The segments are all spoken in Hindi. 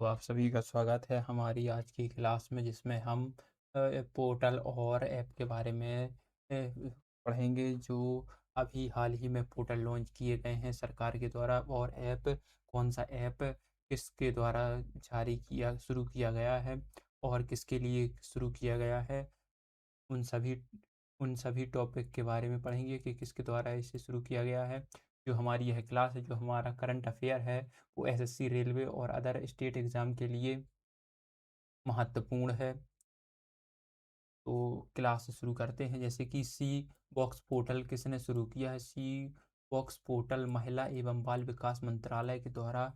तो आप सभी का स्वागत है हमारी आज की क्लास में जिसमें हम पोर्टल और ऐप के बारे में पढ़ेंगे जो अभी हाल ही में पोर्टल लॉन्च किए गए हैं सरकार के द्वारा। और ऐप कौन सा ऐप किसके द्वारा शुरू किया गया है और किसके लिए शुरू किया गया है, उन सभी उन सभी टॉपिक के बारे में पढ़ेंगे कि किसके द्वारा इसे शुरू किया गया है। जो हमारी यह क्लास है, जो हमारा करंट अफेयर है, वो एसएससी, रेलवे और अदर स्टेट एग्ज़ाम के लिए महत्वपूर्ण है। तो क्लास शुरू करते हैं। जैसे कि सी बॉक्स पोर्टल किसने शुरू किया है? सी बॉक्स पोर्टल महिला एवं बाल विकास मंत्रालय के द्वारा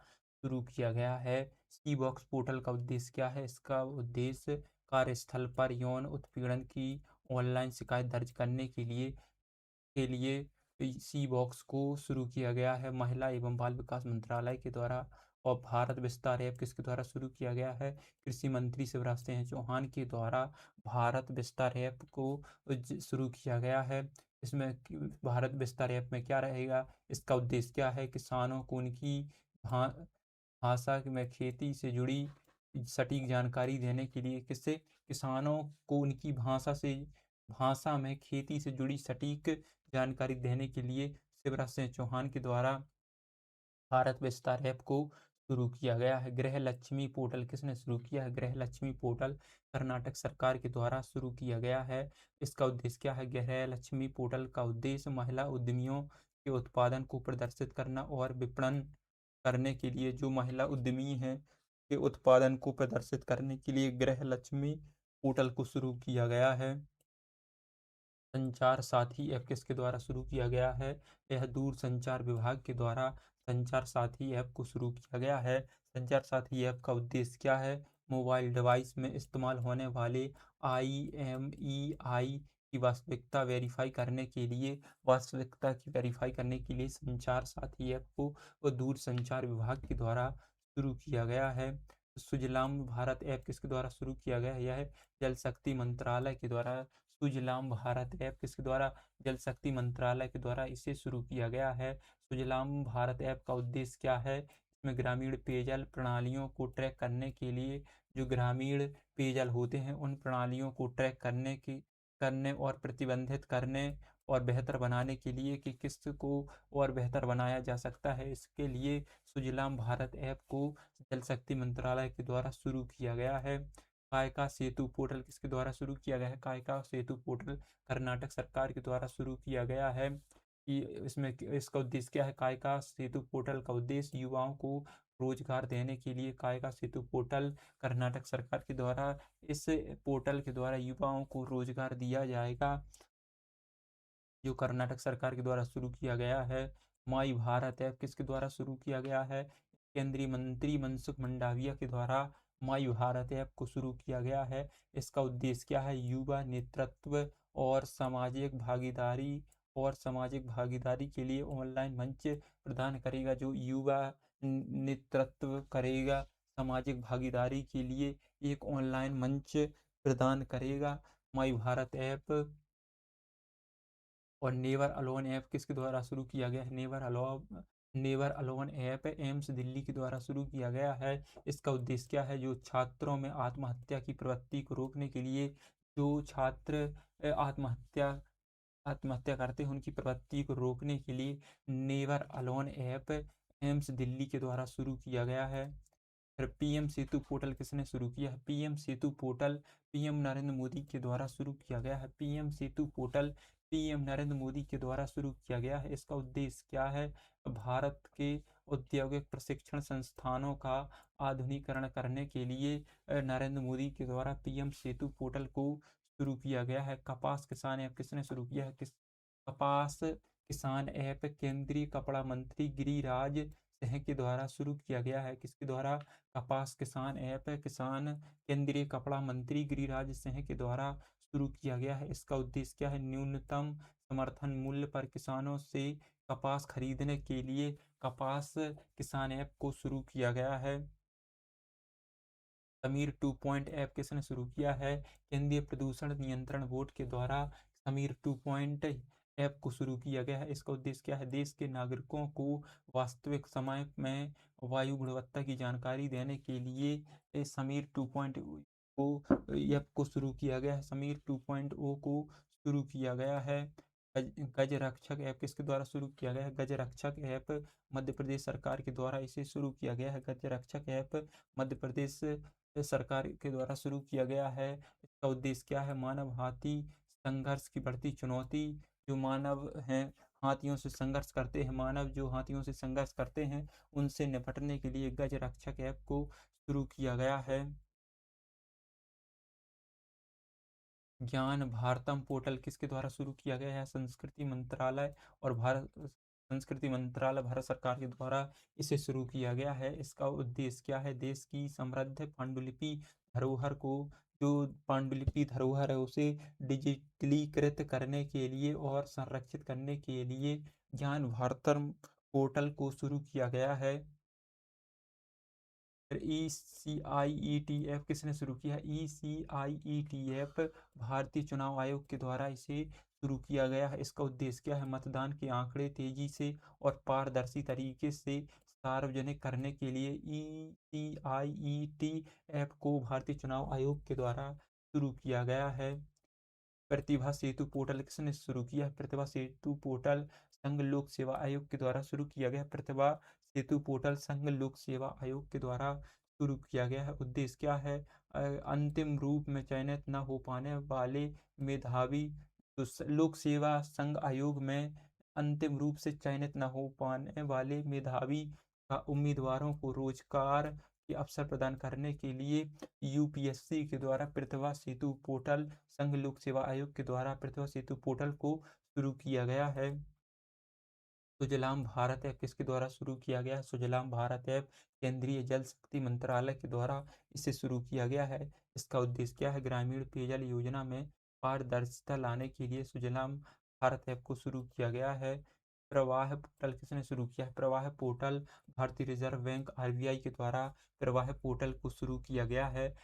शुरू किया गया है। सी बॉक्स पोर्टल का उद्देश्य क्या है? इसका उद्देश्य कार्यस्थल पर यौन उत्पीड़न की ऑनलाइन शिकायत दर्ज करने के लिए सी बॉक्स को शुरू किया गया है महिला एवं बाल विकास मंत्रालय के द्वारा। और भारत विस्तार ऐप किसके द्वारा शुरू किया गया है? कृषि मंत्री शिवराज सिंह चौहान के द्वारा भारत विस्तार ऐप को शुरू किया गया है। इसमें भारत विस्तार ऐप में क्या रहेगा? इसका उद्देश्य क्या है? किसानों को उनकी भा, भाषा में खेती से जुड़ी सटीक जानकारी देने के लिए किससे किसानों को उनकी भाषा में खेती से जुड़ी सटीक जानकारी देने के लिए शिवराज सिंह चौहान के द्वारा भारत विस्तार ऐप को शुरू किया गया है। गृह लक्ष्मी पोर्टल किसने शुरू किया है? गृह लक्ष्मी पोर्टल कर्नाटक सरकार के द्वारा शुरू किया गया है। इसका उद्देश्य क्या है? गृह लक्ष्मी पोर्टल का उद्देश्य महिला उद्यमियों के उत्पादन को प्रदर्शित करना और विपणन करने के लिए, जो महिला उद्यमी हैं के उत्पादन को प्रदर्शित करने के लिए गृह लक्ष्मी पोर्टल को शुरू किया गया है। संचार साथी ऐप किसके द्वारा शुरू किया गया है? यह दूरसंचार विभाग के द्वारा संचार साथी ऐप को शुरू किया गया है। संचार साथी ऐप का उद्देश्य क्या है? मोबाइल डिवाइस में इस्तेमाल होने वाले IMEI की वास्तविकता की वेरीफाई करने के लिए संचार साथी ऐप को दूरसंचार विभाग के द्वारा शुरू किया गया है। सुजलाम भारत ऐप किसके द्वारा शुरू किया गया है? यह जल शक्ति मंत्रालय के द्वारा सुजलाम भारत ऐप किसके द्वारा? जल शक्ति मंत्रालय के द्वारा इसे शुरू किया गया है। सुजलाम भारत ऐप का उद्देश्य क्या है? इसमें ग्रामीण पेयजल प्रणालियों को ट्रैक करने के लिए, जो ग्रामीण पेयजल होते हैं उन प्रणालियों को ट्रैक करने और प्रतिबंधित करने और बेहतर बनाने के लिए कि किसको और बेहतर बनाया जा सकता है, इसके लिए सुजलाम भारत ऐप को जल शक्ति मंत्रालय के द्वारा शुरू किया गया है। कायका सेतु पोर्टल किसके द्वारा शुरू किया गया है? कायका सेतु पोर्टल कर्नाटक सरकार के द्वारा शुरू किया गया है। कि इसका उद्देश्य क्या है? कायका सेतु पोर्टल का उद्देश्य युवाओं को रोजगार देने के लिए कायका सेतु पोर्टल कर्नाटक सरकार के द्वारा इस पोर्टल के द्वारा युवाओं को रोजगार दिया जाएगा, जो कर्नाटक सरकार के द्वारा शुरू किया गया है। माई भारत ऐप किसके द्वारा शुरू किया गया है? केंद्रीय मंत्री मनसुख मंडाविया के द्वारा माई भारत ऐप को शुरू किया गया है। इसका उद्देश्य क्या है? युवा नेतृत्व और सामाजिक भागीदारी के लिए ऑनलाइन मंच प्रदान करेगा। जो युवा नेतृत्व करेगा, सामाजिक भागीदारी के लिए एक ऑनलाइन मंच प्रदान करेगा। माई भारत ऐप और नेवर अलोन ऐप किसके द्वारा शुरू किया गया है? Never alone app AIIMS Delhi के द्वारा शुरू किया गया है। इसका उद्देश्य क्या है? जो छात्रों में आत्महत्या की प्रवृत्ति को रोकने के लिए, जो छात्र आत्महत्या आत्महत्या करते हैं उनकी प्रवृत्ति को रोकने के लिए never alone app AIIMS Delhi के द्वारा शुरू किया गया है। फिर पीएम सेतु पोर्टल किसने शुरू किया है? पीएम सेतु पोर्टल पीएम नरेंद्र मोदी के द्वारा शुरू किया गया है। पीएम सेतु पोर्टल पीएम नरेंद्र मोदी के द्वारा शुरू किया गया है। इसका उद्देश्य क्या है? भारत के औद्योगिक प्रशिक्षण संस्थानों का आधुनिकीकरण करने के लिए नरेंद्र मोदी के द्वारा पीएम सेतु पोर्टल को शुरू किया गया है। कपास किसान ऐप किसने शुरू किया है? कपास किसान ऐप केंद्रीय कपड़ा मंत्री गिरिराज सिंह के द्वारा शुरू किया गया है। किसके द्वारा? कपास किसान ऐप किसान केंद्रीय कपड़ा मंत्री गिरिराज सिंह के द्वारा शुरू किया गया है। इसका उद्देश्य क्या है? न्यूनतम समर्थन मूल्य पर किसानों से कपास खरीदने के लिए कपास किसान ऐप को शुरू किया गया है। समीर 2 ऐप किसने शुरू किया है? केंद्रीय प्रदूषण नियंत्रण बोर्ड के द्वारा समीर 2 ऐप को शुरू किया गया है। इसका उद्देश्य क्या है? देश के नागरिकों को वास्तविक समय में वायु गुणवत्ता की जानकारी देने के लिए समीर 2.0 को ऐप को शुरू किया गया है। समीर 2.0 को शुरू किया गया है। गज रक्षक ऐप किसके द्वारा शुरू किया गया है? गज रक्षक ऐप मध्य प्रदेश सरकार के द्वारा इसे शुरू किया गया है। गज रक्षक ऐप मध्य प्रदेश सरकार के द्वारा शुरू किया गया है। इसका उद्देश्य क्या है? मानव हाथी संघर्ष की बढ़ती चुनौती, जो मानव हैं हाथियों से संघर्ष करते हैं, मानव जो हाथियों से संघर्ष करते हैं, उनसे निपटने के लिए गज रक्षक ऐप को शुरू किया गया है। ज्ञान भारतम पोर्टल किसके द्वारा शुरू किया गया है? संस्कृति मंत्रालय और भारत सरकार के द्वारा इसे शुरू किया गया है। इसका उद्देश्य क्या है? देश की समृद्ध पांडुलिपि धरोहर को, जो पांडुलिपि धरोहर है, उसे डिजिटलीकृत करने के लिए और संरक्षित करने के लिए ज्ञान भारतम पोर्टल को शुरू किया गया है। ECIETF किसने शुरू किया है? ECIETF भारतीय चुनाव आयोग के द्वारा इसे शुरू किया गया है। इसका उद्देश्य क्या है? मतदान के आंकड़े तेजी से और पारदर्शी तरीके से सार्वजनिक करने के लिए ECIETF को भारतीय चुनाव आयोग के द्वारा शुरू किया गया है। प्रतिभा सेतु पोर्टल किसने शुरू किया? प्रतिभा सेतु पोर्टल संघ लोक सेवा आयोग के द्वारा शुरू किया गया। प्रतिभा सेतु पोर्टल संघ लोक सेवा आयोग के द्वारा शुरू किया गया है। उद्देश्य क्या है? अंतिम रूप में चयनित न हो पाने वाले मेधावी, तो लोक सेवा संघ आयोग में अंतिम रूप से चयनित न हो पाने वाले मेधावी उम्मीदवारों को रोजगार के अवसर प्रदान करने के लिए यूपीएससी के द्वारा प्रतिभा सेतु पोर्टल, संघ लोक सेवा आयोग के द्वारा प्रतिभा सेतु पोर्टल को शुरू किया गया है। सुजलाम भारत ऐप किसके द्वारा शुरू किया गया है? सुजलाम भारत ऐप केंद्रीय जल शक्ति मंत्रालय के द्वारा इसे शुरू किया गया है। इसका उद्देश्य क्या है? ग्रामीण पेयजल योजना में पारदर्शिता लाने के लिए सुजलाम भारत ऐप को शुरू किया गया है। प्रवाह पोर्टल किसने शुरू किया है? प्रवाह पोर्टल भारतीय रिजर्व बैंक RBI के द्वारा प्रवाह पोर्टल को शुरू किया गया है।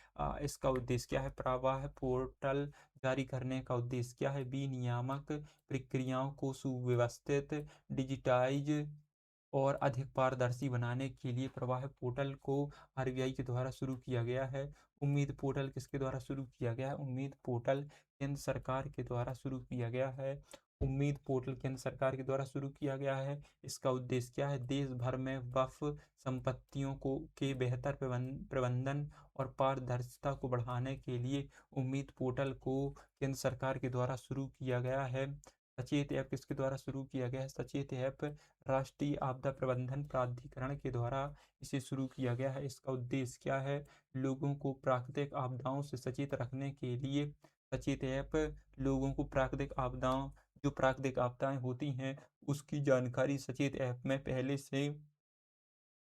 इसका उद्देश्य क्या है? प्रवाह पोर्टल जारी करने का उद्देश्य क्या है? विनियामक प्रक्रियाओं को सुव्यवस्थित, डिजिटाइज और अधिक पारदर्शी बनाने के लिए प्रवाह पोर्टल को RBI के द्वारा शुरू किया गया है। उम्मीद पोर्टल किसके द्वारा शुरू किया गया है? उम्मीद पोर्टल केंद्र सरकार के द्वारा शुरू किया गया है। उम्मीद पोर्टल केंद्र सरकार के द्वारा शुरू किया गया है। इसका उद्देश्य क्या है? देश भर में वक्फ संपत्तियों को के बेहतर प्रबंधन और पारदर्शिता को बढ़ाने के लिए उम्मीद पोर्टल को केंद्र सरकार के द्वारा शुरू किया गया है। सचेत ऐप किसके द्वारा शुरू किया गया है? सचेत ऐप राष्ट्रीय आपदा प्रबंधन प्राधिकरण के द्वारा इसे शुरू किया गया है। इसका उद्देश्य क्या है? लोगों को प्राकृतिक आपदाओं से सचेत रखने के लिए सचेत ऐप लोगों को जो प्राकृतिक आपदाएं होती हैं उसकी जानकारी सचेत ऐप में पहले से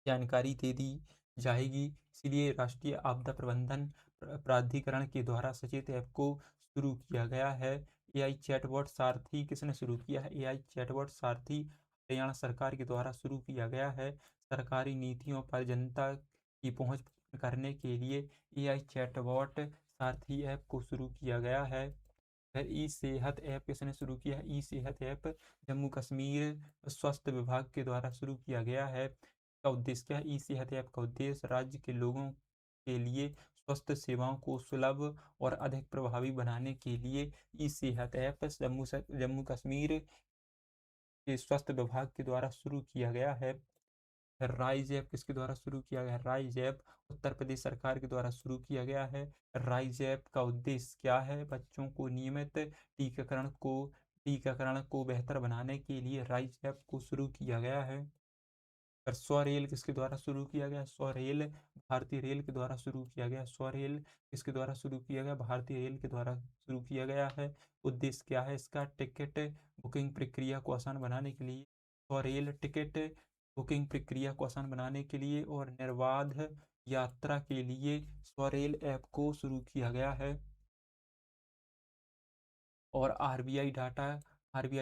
जानकारी दे दी जाएगी। इसलिए राष्ट्रीय आपदा प्रबंधन प्राधिकरण के द्वारा सचेत ऐप को शुरू किया गया है। AI चैटबॉट सारथी किसने शुरू किया है? AI चैटबॉट सारथी हरियाणा सरकार के द्वारा शुरू किया गया है। सरकारी नीतियों पर जनता की पहुंच करने के लिए AI चैटबॉट सारथी ऐप को शुरू किया गया है। फिर ई सेहत ऐप किसने शुरू किया है? ई सेहत ऐप जम्मू कश्मीर स्वास्थ्य विभाग के द्वारा शुरू किया गया है। का उद्देश्य क्या है? ई सेहत ऐप का उद्देश्य राज्य के लोगों के लिए स्वास्थ्य सेवाओं को सुलभ और अधिक प्रभावी बनाने के लिए ई सेहत ऐप जम्मू कश्मीर के स्वास्थ्य विभाग के द्वारा शुरू किया गया है। राइज ऐप किसके द्वारा शुरू किया गया है? राइज ऐप उत्तर प्रदेश सरकार के द्वारा शुरू किया गया है। राइज ऐप का उद्देश्य क्या है? बच्चों को नियमित टीकाकरण को बेहतर बनाने के लिए राइज ऐप को शुरू किया गया है। और स्वरेल किसके द्वारा शुरू किया गया? स्वरेल भारतीय रेल के द्वारा शुरू किया गया। स्वरेल किसके द्वारा शुरू किया गया? भारतीय रेल के द्वारा शुरू किया गया है। उद्देश्य क्या है इसका? टिकट बुकिंग प्रक्रिया को आसान बनाने के लिए स्वरेल टिकट बुकिंग प्रक्रिया को आसान बनाने के लिए और निर्बाध यात्रा के लिए स्वरेल ऐप को शुरू किया गया है। और आरबीआई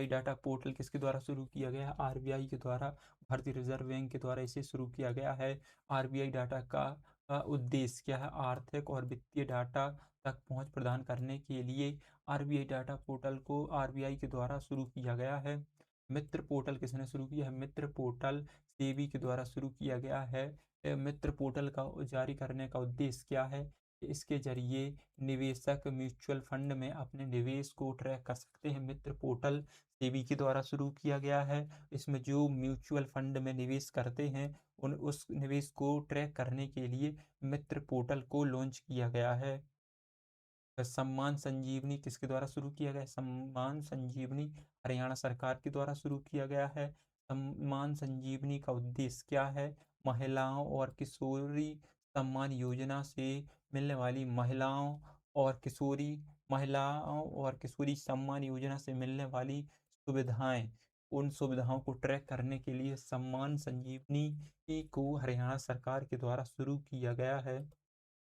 डाटा पोर्टल किसके द्वारा शुरू किया गया है? आरबीआई के द्वारा, भारतीय रिजर्व बैंक के द्वारा इसे शुरू किया गया है। आरबीआई डाटा का का उद्देश्य क्या है? आर्थिक और वित्तीय डाटा तक पहुँच प्रदान करने के लिए आरबीआई डाटा पोर्टल को आरबीआई के द्वारा शुरू किया गया है। मित्र पोर्टल किसने शुरू किया है? मित्र पोर्टल सेबी के द्वारा शुरू किया गया है। मित्र पोर्टल का जारी करने का उद्देश्य क्या है? इसके ज़रिए निवेशक म्यूचुअल फंड में अपने निवेश को ट्रैक कर सकते हैं। मित्र पोर्टल सेबी के द्वारा शुरू किया गया है। इसमें जो म्यूचुअल फंड में निवेश करते हैं उस निवेश को ट्रैक करने के लिए मित्र पोर्टल को लॉन्च किया गया है। सम्मान संजीवनी किसके द्वारा शुरू किया गया है? सम्मान संजीवनी हरियाणा सरकार के द्वारा शुरू किया गया है। सम्मान संजीवनी का उद्देश्य क्या है? महिलाओं और किशोरी सम्मान योजना से मिलने वाली महिलाओं और किशोरी सम्मान योजना से मिलने वाली सुविधाएं, उन सुविधाओं को ट्रैक करने के लिए सम्मान संजीवनी को हरियाणा सरकार के द्वारा शुरू किया गया है।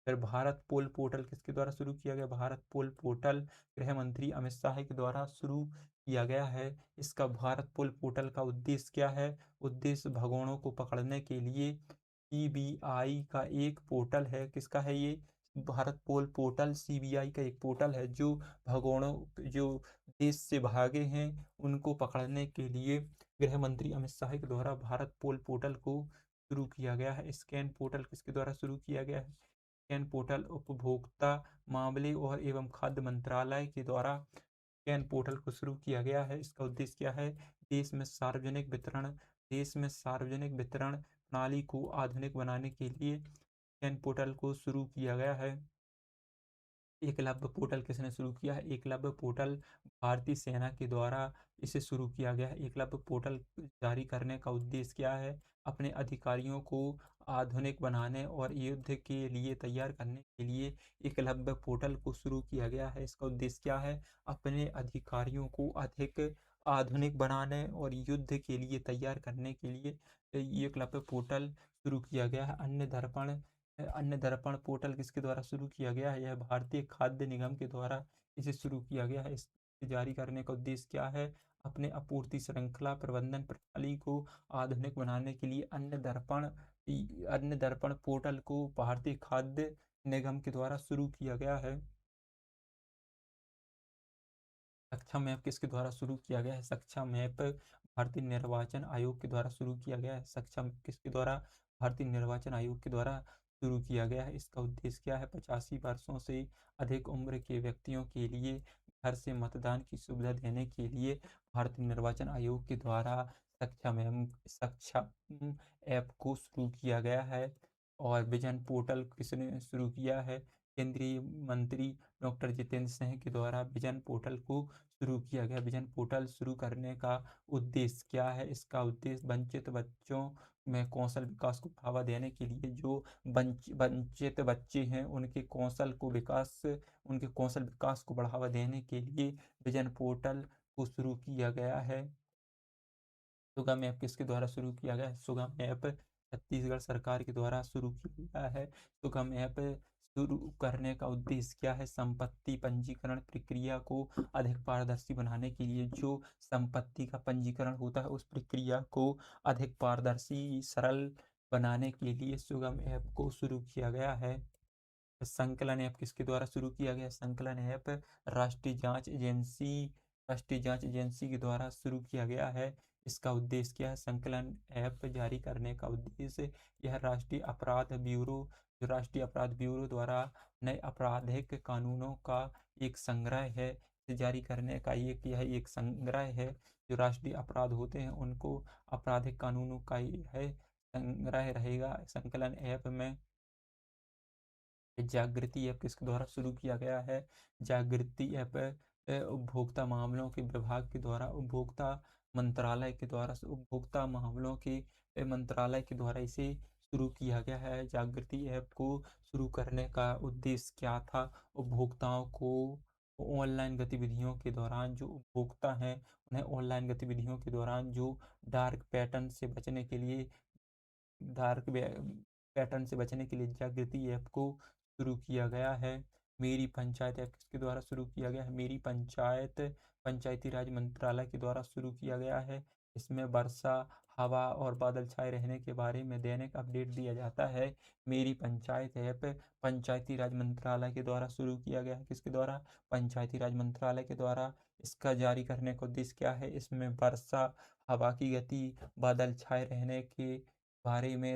फिर भारत पोल पोर्टल किसके द्वारा शुरू किया गया? भारत पोल पोर्टल गृह मंत्री अमित शाह के द्वारा शुरू किया गया है। इसका भारत पोल पोर्टल का उद्देश्य क्या है? उद्देश्य भगोड़ों को पकड़ने के लिए सीबीआई का एक पोर्टल है। किसका है ये? भारत पोल पोर्टल सीबीआई का एक पोर्टल है जो भगोड़ों जो देश से भागे हैं उनको पकड़ने के लिए गृह मंत्री अमित शाह के द्वारा भारत पोल पोर्टल को शुरू किया गया है। स्कैन पोर्टल किसके द्वारा शुरू किया गया है? कैन पोर्टल उपभोक्ता मामले और एवं खाद्य मंत्रालय के द्वारा कैन पोर्टल को शुरू किया गया है। इसका उद्देश्य क्या है? देश में सार्वजनिक वितरण प्रणाली को आधुनिक बनाने के लिए कैन पोर्टल को शुरू किया गया है। एकलव्य पोर्टल किसने शुरू किया है? एकलव्य पोर्टल भारतीय सेना के द्वारा इसे शुरू किया गया है। एकलव्य पोर्टल जारी करने का उद्देश्य क्या है? अपने अधिकारियों को आधुनिक बनाने और युद्ध के लिए तैयार करने के लिए एकलव्य पोर्टल को शुरू किया गया है। इसका उद्देश्य क्या है? अपने अधिकारियों को अधिक आधुनिक बनाने और युद्ध के लिए तैयार करने के लिए एकलव्य पोर्टल शुरू किया गया है। अन्य दर्पण पोर्टल किसके द्वारा शुरू किया गया है? यह भारतीय खाद्य निगम के द्वारा इसे शुरू किया गया है। इसे जारी करने का उद्देश्य क्या है? अपने आपूर्ति श्रृंखला प्रबंधन प्रणाली को आधुनिक बनाने के लिए अन्य दर्पण पोर्टल को भारतीय खाद्य निगम के द्वारा शुरू किया गया है। सक्षम ऐप किसके द्वारा शुरू किया गया है? सक्षम ऐप भारतीय निर्वाचन आयोग के द्वारा शुरू किया गया है। सक्षम किसके द्वारा? भारतीय निर्वाचन आयोग के द्वारा शुरू किया गया है। इसका उद्देश्य क्या है? 85 वर्षों से अधिक उम्र के व्यक्तियों के लिए घर से मतदान की सुविधा देने के लिए भारतीय निर्वाचन आयोग के द्वारा सक्षम ऐप को शुरू किया गया है। और विजन पोर्टल किसने शुरू किया है? केंद्रीय मंत्री डॉक्टर जितेंद्र सिंह के द्वारा विजन पोर्टल को शुरू किया गया। विजन पोर्टल शुरू करने का उद्देश्य क्या है? इसका उद्देश्य वंचित बच्चों में कौशल विकास को बढ़ावा देने के लिए जो वंचित बच्चे हैं उनके कौशल विकास को बढ़ावा देने के लिए विजन पोर्टल को शुरू किया गया है। सुगम ऐप किसके द्वारा शुरू किया गया है? सुगम ऐप छत्तीसगढ़ सरकार के द्वारा शुरू किया गया है। सुगम ऐप शुरू करने का उद्देश्य क्या है? संपत्ति पंजीकरण प्रक्रिया को अधिक पारदर्शी बनाने के लिए जो संपत्ति का पंजीकरण होता है उस प्रक्रिया को अधिक पारदर्शी सरल बनाने के लिए सुगम ऐप को शुरू किया गया है। संकलन ऐप किसके द्वारा शुरू किया गया? संकलन ऐप राष्ट्रीय जांच एजेंसी के द्वारा शुरू किया गया है। इसका उद्देश्य क्या है? संकलन ऐप जारी करने का उद्देश्य यह राष्ट्रीय अपराध ब्यूरो द्वारा नए आपराधिक कानूनों का एक संग्रह है। इसे जारी करने का यह एक संग्रह है। जो राष्ट्रीय अपराध होते हैं उनको आपराधिक कानूनों का यह संग्रह रहेगा। संकलन ऐप में जागृति ऐप किसके द्वारा शुरू किया गया है? जागृति ऐप उपभोक्ता मामलों के विभाग के द्वारा उपभोक्ता मंत्रालय के द्वारा इसे शुरू किया गया है। जागृति ऐप को शुरू करने का उद्देश्य क्या था? उपभोक्ताओं को ऑनलाइन गतिविधियों के दौरान जो उपभोक्ता हैं उन्हें ऑनलाइन गतिविधियों के दौरान जो डार्क पैटर्न से बचने के लिए डार्क पैटर्न से बचने के लिए जागृति ऐप को शुरू किया गया है। मेरी पंचायत ऐप किसके द्वारा शुरू किया गया है? मेरी पंचायत पंचायती राज मंत्रालय के द्वारा शुरू किया गया है। इसमें वर्षा, हवा और बादल छाए रहने के बारे में दैनिक अपडेट दिया जाता है। मेरी पंचायत ऐप पंचायती राज मंत्रालय के द्वारा शुरू किया गया है। किसके द्वारा? पंचायती राज मंत्रालय के द्वारा। इसका जारी करने का उद्देश्य क्या है? इसमें वर्षा, हवा की गति, बादल छाए रहने के बारे में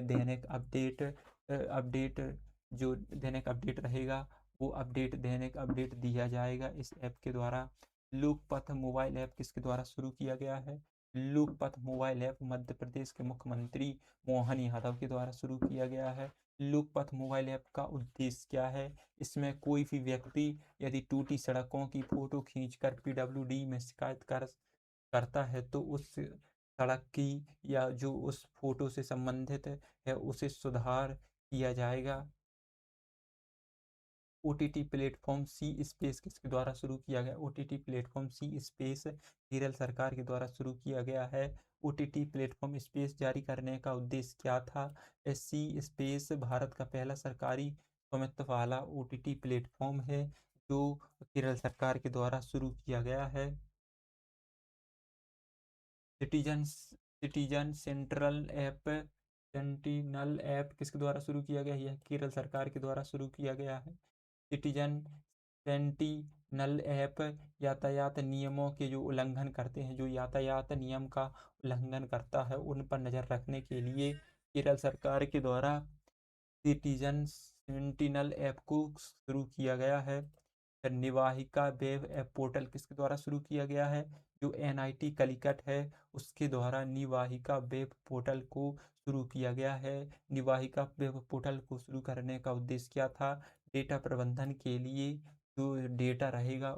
अपडेट जो दैनिक अपडेट रहेगा, वो दैनिक अपडेट दिया जाएगा इस ऐप के द्वारा। लोकपथ मोबाइल ऐप किसके द्वारा शुरू किया गया है? लोकपथ मोबाइल ऐप मध्य प्रदेश के मुख्यमंत्री मोहन यादव के द्वारा शुरू किया गया है। लोकपथ मोबाइल ऐप का उद्देश्य क्या है? इसमें कोई भी व्यक्ति यदि टूटी सड़कों की फोटो खींचकर पीडब्ल्यूडी में शिकायत करता है तो उस सड़क की या जो उस फोटो से संबंधित है उसे सुधार किया जाएगा। ओटीटी प्लेटफॉर्म सी स्पेस किसके द्वारा शुरू किया गया? ओटीटी प्लेटफॉर्म सी स्पेस केरल सरकार के द्वारा शुरू किया गया है। ओटीटी प्लेटफॉर्म स्पेस जारी करने का उद्देश्य क्या था? सी स्पेस भारत का पहला सरकारी स्वामित्व वाला ओटीटी प्लेटफॉर्म है जो केरल सरकार के द्वारा शुरू किया गया है। सिटीजन सिटीजन सेंटिनल ऐप किसके द्वारा शुरू किया गया? यह केरल सरकार के द्वारा शुरू किया गया है। सिटीजन सेंटिनल ऐप यातायात नियमों के जो उल्लंघन करते हैं, जो यातायात नियम का उल्लंघन करता है, उन पर नज़र रखने के लिए केरल सरकार के द्वारा सिटीजन सेंटिनल ऐप को शुरू किया गया है। निवाहिका वेब ऐप पोर्टल किसके द्वारा शुरू किया गया है? जो एनआईटी कलिकट है उसके द्वारा निवाहिका वेब पोर्टल को शुरू किया गया है। निवाहिका वेब पोर्टल को शुरू करने का उद्देश्य क्या था? डेटा प्रबंधन के लिए जो डेटा रहेगा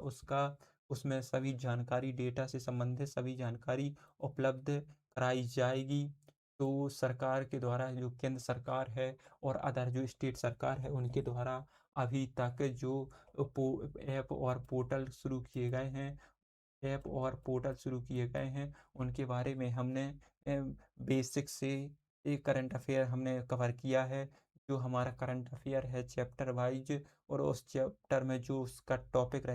उसमें सभी जानकारी, डेटा से संबंधित सभी जानकारी उपलब्ध कराई जाएगी। तो सरकार के द्वारा, जो केंद्र सरकार है और अदर जो स्टेट सरकार है, उनके द्वारा अभी तक जो ऐप और पोर्टल शुरू किए गए हैं, उनके बारे में हमने बेसिक से एक करंट अफेयर हमने कवर किया है। जो हमारा करंट अफेयर है चैप्टर वाइज, और उस चैप्टर में जो उसका टॉपिक रहे